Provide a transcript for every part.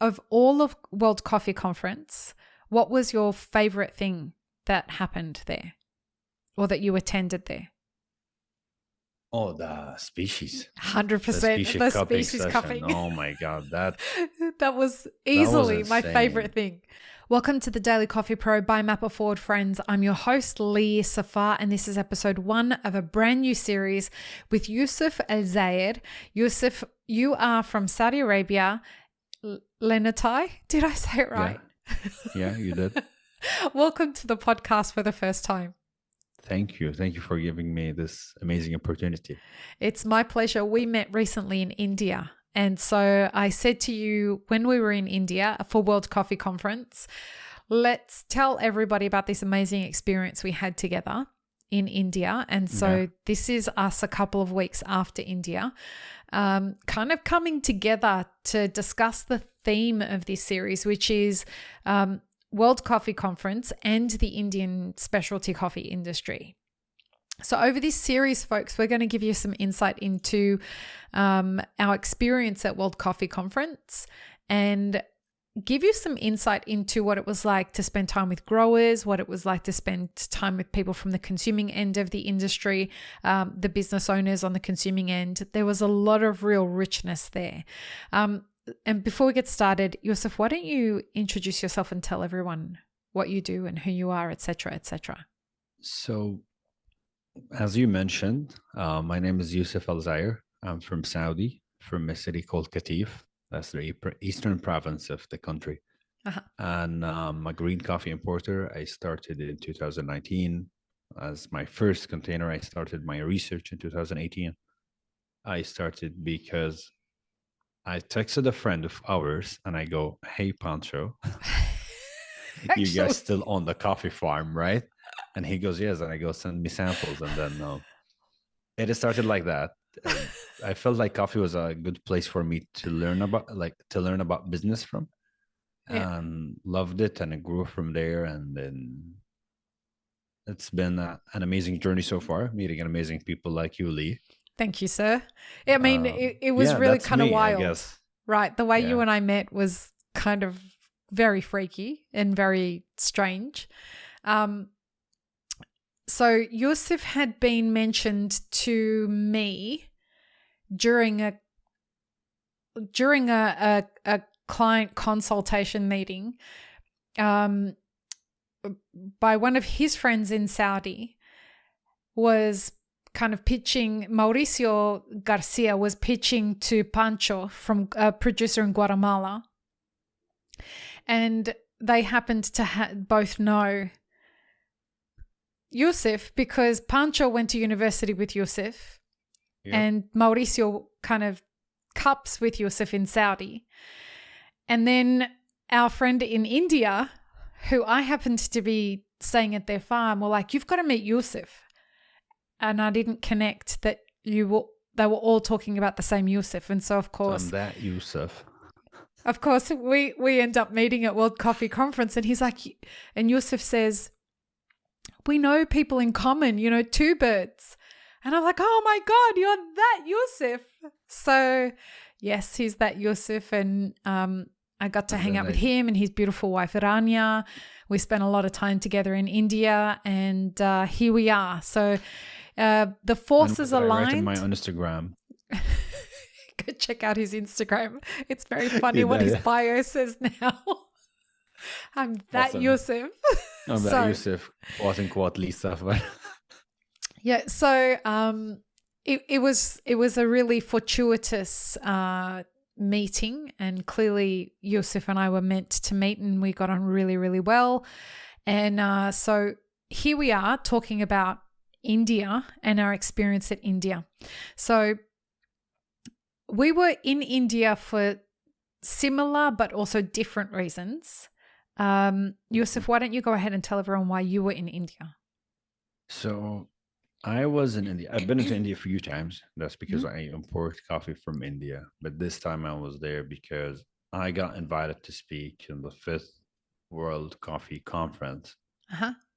of all of World Coffee Conference, what was your favorite thing that happened there or that you attended there? Oh, the species. 100%. The species cupping. Oh my God. That was easily was my favorite thing. Welcome to the Daily Coffee Pro by Mapper Forward, friends. I'm your host, Lee Safar, and this is episode 1 of a brand new series with Yousef Alzayer. Yousef, you are from Saudi Arabia. Leanitai, did I say it right? Yeah, you did. Welcome to the podcast for the first time. Thank you. Thank you for giving me this amazing opportunity. It's my pleasure. We met recently in India. And so I said to you when we were in India for World Coffee Conference, let's tell everybody about this amazing experience we had together in India. And so this is us a couple of weeks after India, kind of coming together to discuss the theme of this series, which is World Coffee Conference and the Indian specialty coffee industry. So over this series, folks, we're going to give you some insight into our experience at World Coffee Conference and give you some insight into what it was like to spend time with growers, what it was like to spend time with people from the consuming end of the industry, the business owners on the consuming end. There was a lot of real richness there. And before we get started, Yousef, why don't you introduce yourself and tell everyone what you do and who you are, et cetera, et cetera. So, as you mentioned, my name is Yousef Alzayer. I'm from Saudi, from a city called Qatif. That's the eastern province of the country. And I'm a green coffee importer. I started in 2019 as my first container. I started my research in 2018. I started because I texted a friend of ours and I go, "Hey, Pancho, you guys still own the coffee farm, right?" And he goes, "Yes." And I go, "Send me samples." And then it started like that. And I felt like coffee was a good place for me to learn about business from, and loved it. And it grew from there. And then it's been an amazing journey so far, meeting amazing people like you, Lee. Thank you, sir. I mean, it was really kind of wild, right? The way you and I met was kind of very freaky and very strange. So Yousef had been mentioned to me during a client consultation meeting by one of his friends in Saudi. Was kind of pitching, Mauricio Garcia was pitching to Pancho, from a producer in Guatemala. And they happened to both know Yousef because Pancho went to university with Yousef, and Mauricio kind of cups with Yousef in Saudi. And then our friend in India, who I happened to be staying at their farm, were like, "You've got to meet Yousef." And I didn't connect that they were all talking about the same Yousef. And so, of course, that Yousef. Of course, we end up meeting at World Coffee Conference, and he's like, and Yousef says, "We know people in common, two birds." And I'm like, "Oh my God, you're that Yousef." So yes, he's that Yousef. And I got to hang out with him and his beautiful wife, Rania. We spent a lot of time together in India, and here we are. So the forces aligned. I write on my Instagram. Go check out his Instagram. It's very funny what his bio says now. I'm that awesome. Yousef. I'm that Yousef, quote unquote, Lisa. Yeah. So it was a really fortuitous meeting, and clearly Yousef and I were meant to meet, and we got on really, really well. And so here we are talking about India and our experience at India. So we were in India for similar but also different reasons. Yousef, why don't you go ahead and tell everyone why you were in India? So I was in India. I've been to India a few times. That's because I import coffee from India. But this time I was there because I got invited to speak in the 5th World Coffee Conference.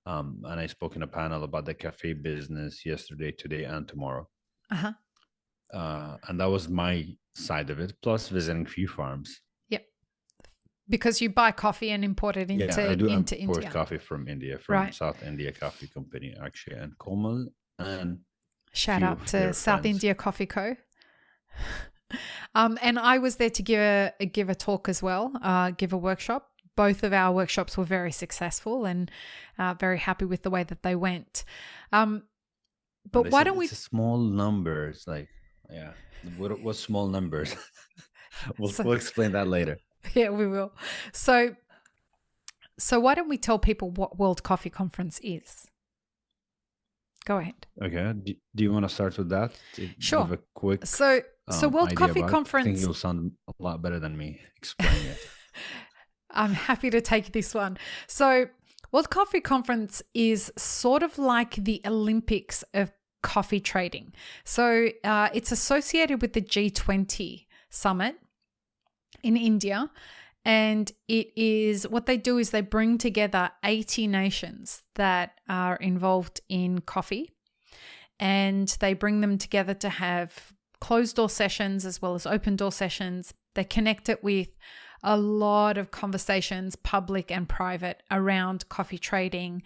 And I spoke in a panel about the cafe business yesterday, today, and tomorrow. And that was my side of it, plus visiting a few farms. Yep. Because you buy coffee and import it into, I do into import India. coffee from India, from South India Coffee Company, actually, and Komal, and shout out to South India Coffee Co. And I was there to give a talk as well, give a workshop. Both of our workshops were very successful, and very happy with the way that they went. But why don't we? It's small numbers, what small numbers? We'll explain that later. Yeah, we will. So why don't we tell people what World Coffee Conference is? Go ahead. Okay. Do you want to start with that? Sure. Give a quick So World Coffee Conference. I think you'll sound a lot better than me explaining it. I'm happy to take this one. So World Coffee Conference is sort of like the Olympics of coffee trading. So it's associated with the G20 summit in India. And it is, what they do is they bring together 80 nations that are involved in coffee, and they bring them together to have closed door sessions as well as open door sessions. They connect it with a lot of conversations, public and private, around coffee trading.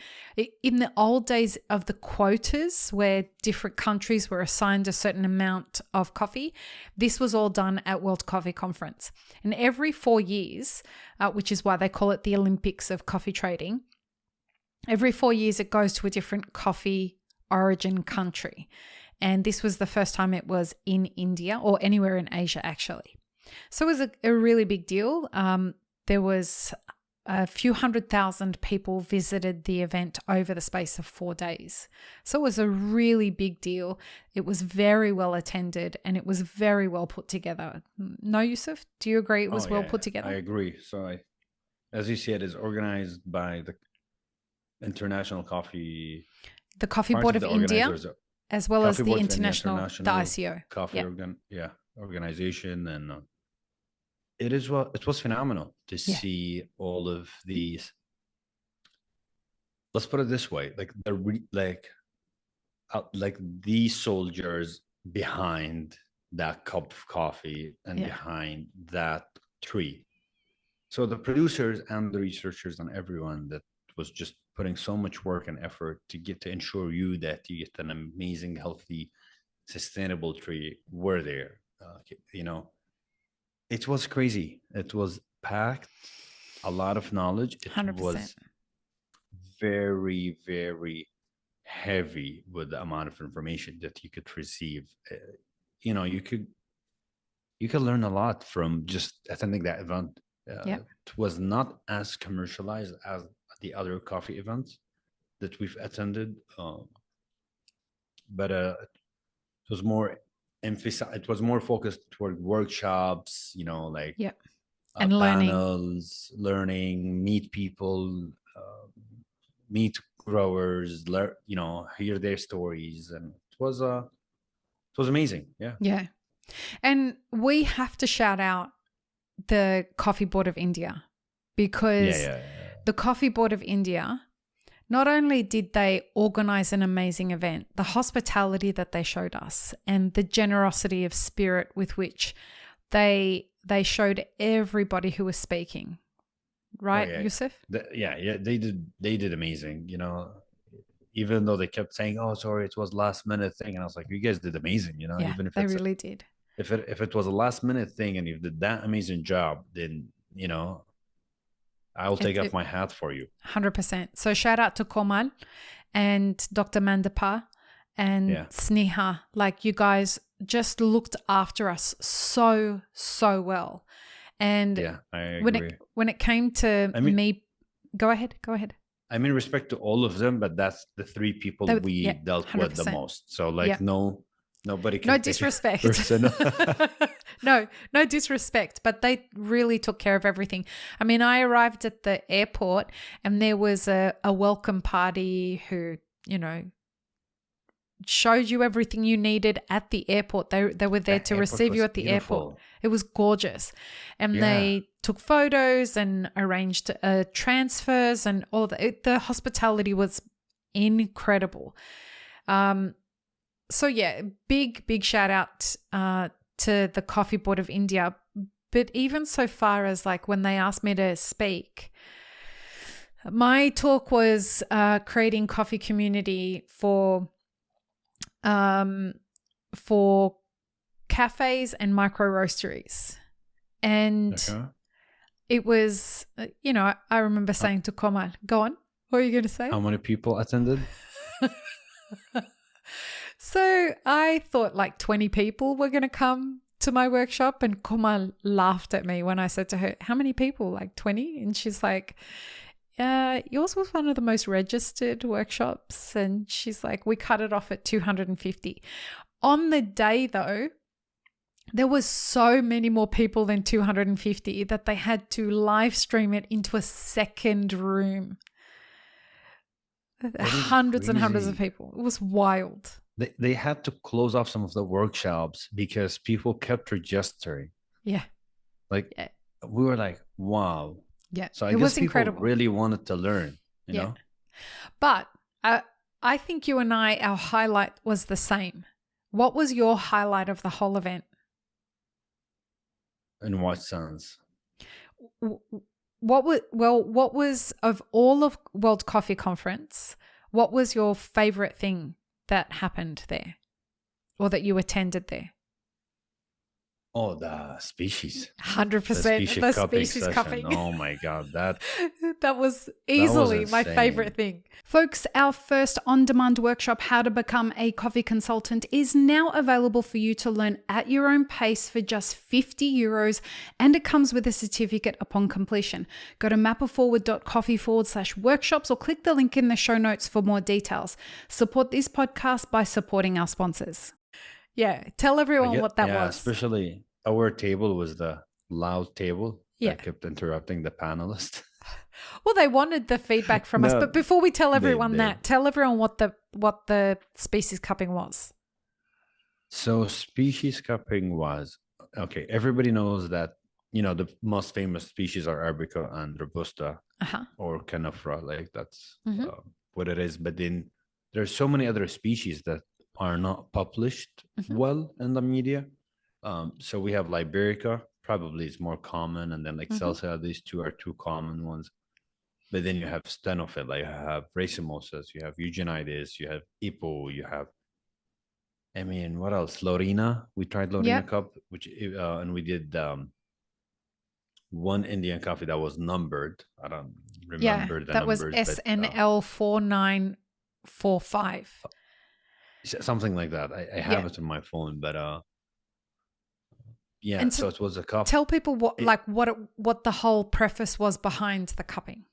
In the old days of the quotas, where different countries were assigned a certain amount of coffee, this was all done at World Coffee Conference. And every 4 years, which is why they call it the Olympics of coffee trading, every 4 years it goes to a different coffee origin country. And this was the first time it was in India, or anywhere in Asia, actually. So it was a really big deal. There was a few 100,000 people visited the event over the space of 4 days. So it was a really big deal. It was very well attended, and it was very well put together. No, Yousef? Do you agree it was well put together? I agree. So as you said, it's organized by the International Coffee... The Coffee Board of India, as well as the International, the ICO. Coffee organization, and it was phenomenal to see all of these. Let's put it this way: like these soldiers behind that cup of coffee and behind that tree. So the producers and the researchers and everyone that was just putting so much work and effort to ensure you that you get an amazing, healthy, sustainable tree were there. It was crazy. It was packed, a lot of knowledge. It 100%. was very, very heavy with the amount of information that you could receive. You could learn a lot from just attending that event. It was not as commercialized as the other coffee events that we've attended, but it was more it was more focused toward workshops, and panels, learning, meet people, meet growers, hear their stories, and it was amazing. Yeah. And we have to shout out the Coffee Board of India, because the Coffee Board of India, not only did they organize an amazing event, the hospitality that they showed us and the generosity of spirit with which they showed everybody who was speaking. Right, Yousef? They did amazing. Even though they kept saying, "Oh, sorry, it was last minute thing," and I was like, "You guys did amazing." Even if they really did. If it was a last minute thing and you did that amazing job, then I will take off my hat for you. 100%. So shout out to Komal and Dr. Mandapa and Sneha. Like, you guys just looked after us so well. And I agree. When it came to me, go ahead. I mean, respect to all of them, but that's the three people we dealt 100%. With the most. So nobody can. No disrespect. No disrespect, but they really took care of everything. I mean, I arrived at the airport and there was a welcome party who, showed you everything you needed at the airport. They were there to receive you at the airport. It was gorgeous. And they took photos and arranged transfers and all that. The hospitality was incredible. So big shout out to the Coffee Board of India. but even so far as like when they asked me to speak, my talk was creating coffee community for cafes and micro roasteries. And it was, I remember saying to Komal, go on, what are you going to say? How many people attended? So I thought like 20 people were going to come to my workshop, and Komal laughed at me when I said to her, how many people? Like 20? And she's like, yours was one of the most registered workshops. And she's like, we cut it off at 250. On the day though, there was so many more people than 250 that they had to live stream it into a second room. Hundreds and hundreds of people. It was wild. They had to close off some of the workshops because people kept registering. Yeah. Like we were like, wow. Yeah. So I it guess was people incredible. really wanted to learn, you know? But I think you and our highlight was the same. What was your highlight of the whole event? In what sense? What was of all of World Coffee Conference, what was your favorite thing that happened there or that you attended there? Oh, the species. 100%. The species cupping. Oh my God. That was easily was my favorite thing. Folks, our first on-demand workshop, How to Become a Coffee Consultant, is now available for you to learn at your own pace for just €50, and it comes with a certificate upon completion. Go to mapperforward.coffee/workshops or click the link in the show notes for more details. Support this podcast by supporting our sponsors. Yeah, tell everyone what that was. Especially our table was the loud table that kept interrupting the panelist. Well, they wanted the feedback from us, but before we tell everyone tell everyone what the species cupping was. So species cupping was, okay, everybody knows that, the most famous species are arabica and robusta or canafra, like that's what it is. But then there's so many other species that are not published well in the media. So we have Liberica, probably is more common, and then like Celsa, these two are two common ones. But then you have Stenophyll, like you have Racemosas, you have Eugenides, you have Ipo, you have, what else? Lorena. We tried Lorena Cup, which and we did one Indian coffee that was numbered. I don't remember the numbers. That was SNL 4945. Something like that. I have it on my phone, but and so it was a cup. Tell people what the whole preface was behind the cupping.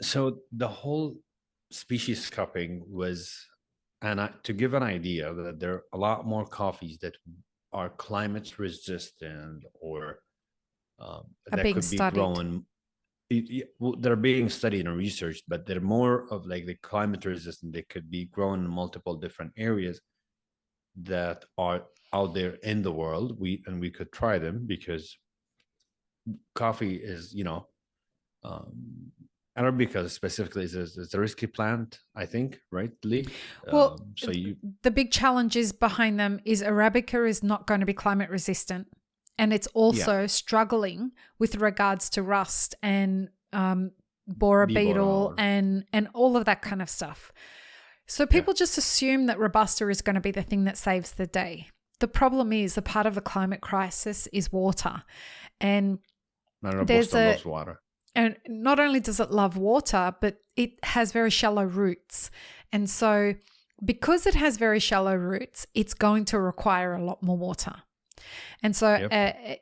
So the whole species cupping was, and to give an idea that there are a lot more coffees that are climate resistant or that being could be studied. grown. They're being studied and researched, but they're more of like the climate resistant. They could be grown in multiple different areas that are out there in the world. We could try them because coffee is, arabica specifically is a risky plant, I think, right, Lee? Well, the big challenge is behind them is arabica is not going to be climate resistant. And it's also struggling with regards to rust and borer beetle and all of that kind of stuff. So people just assume that Robusta is going to be the thing that saves the day. The problem is a part of the climate crisis is water. And Robusta loves water. And not only does it love water, but it has very shallow roots. And so because it has very shallow roots, it's going to require a lot more water. And so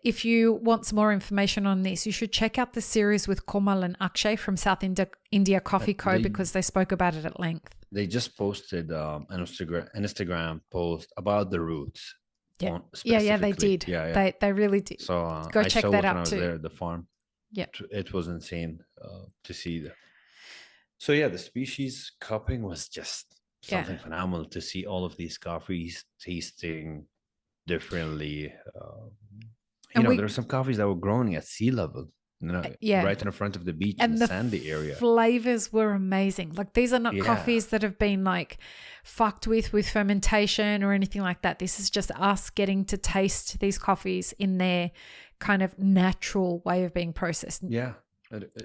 if you want some more information on this, you should check out the series with Komal and Akshay from South India Coffee Co. because they spoke about it at length. They just posted an Instagram post about the roots. Yeah, they did. Yeah. They really did. So go check that out when I was too. there at the farm. Yeah, it was insane to see that. So the species cupping was just something phenomenal to see all of these coffees tasting differently. There are some coffees that were growing at sea level, right in the front of the beach in the sandy area. Flavors were amazing. Like these are not coffees that have been like fucked with fermentation or anything like that. This is just us getting to taste these coffees in their kind of natural way of being processed. Yeah.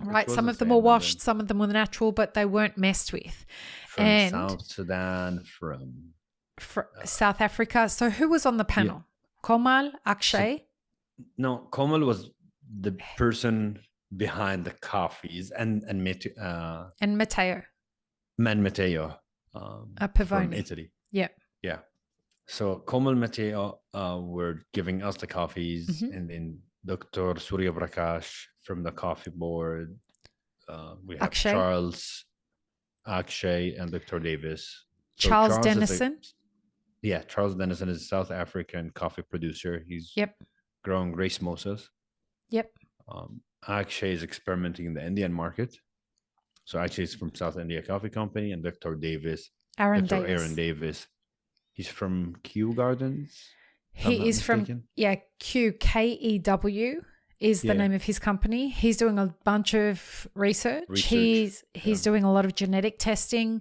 Right. Some of them were washed, some of them were natural, but they weren't messed with. From South Sudan, from South Africa. So who was on the panel? Yeah. Komal, Akshay? No, Komal was the person behind the coffees and Matteo. And Matteo. From Italy. Yeah. Yeah. So Komal, Matteo were giving us the coffees, and then Dr. Surya Prakash from the coffee board. We have Akshay. Charles, Akshay, and Dr. Davis. So Charles Dennison. Charles Dennison is a South African coffee producer. He's growing race mimosas. Yep. Akshay is experimenting in the Indian market. So Akshay is from South India Coffee Company, and Dr. Davis. Aaron Davis. He's from Kew Gardens. He is from Kew, KEW is the name of his company. He's doing a bunch of research. He's doing a lot of genetic testing.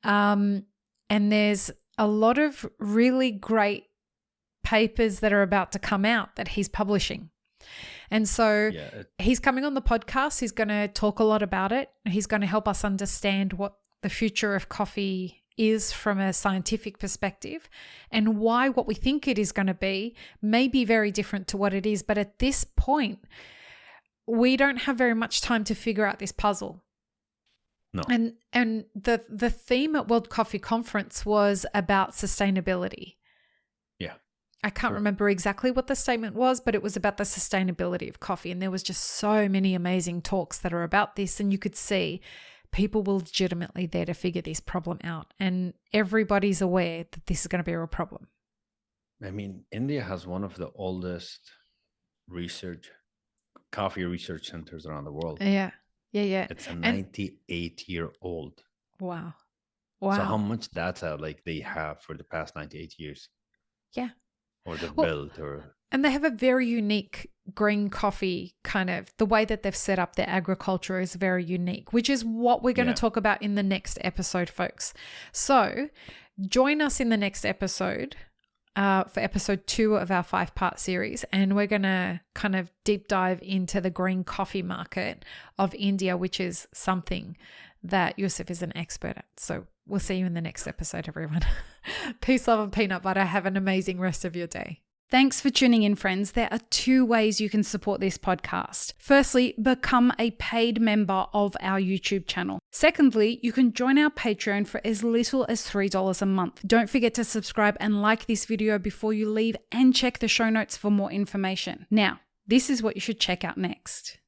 And there's a lot of really great papers that are about to come out that he's publishing. And so he's coming on the podcast. He's going to talk a lot about it. He's going to help us understand what the future of coffee is from a scientific perspective, and why what we think it is going to be may be very different to what it is. But at this point, we don't have very much time to figure out this puzzle. No. And the theme at World Coffee Conference was about sustainability. Yeah. I can't remember exactly what the statement was, but it was about the sustainability of coffee. And there was just so many amazing talks that are about this. And you could see people were legitimately there to figure this problem out. And everybody's aware that this is going to be a real problem. I mean, India has one of the oldest coffee research centers around the world. Yeah. It's a 98-year-old. Wow. So how much data they have for the past 98 years? Yeah. Or they've built And they have a very unique green coffee the way that they've set up their agriculture is very unique, which is what we're going to talk about in the next episode, folks. So join us in the next episode for episode 2 of our 5-part series. And we're going to kind of deep dive into the green coffee market of India, which is something that Yousef is an expert at. So we'll see you in the next episode, everyone. Peace, love, and peanut butter. Have an amazing rest of your day. Thanks for tuning in, friends. There are 2 ways you can support this podcast. Firstly, become a paid member of our YouTube channel. Secondly, you can join our Patreon for as little as $3 a month. Don't forget to subscribe and like this video before you leave, and check the show notes for more information. Now, this is what you should check out next.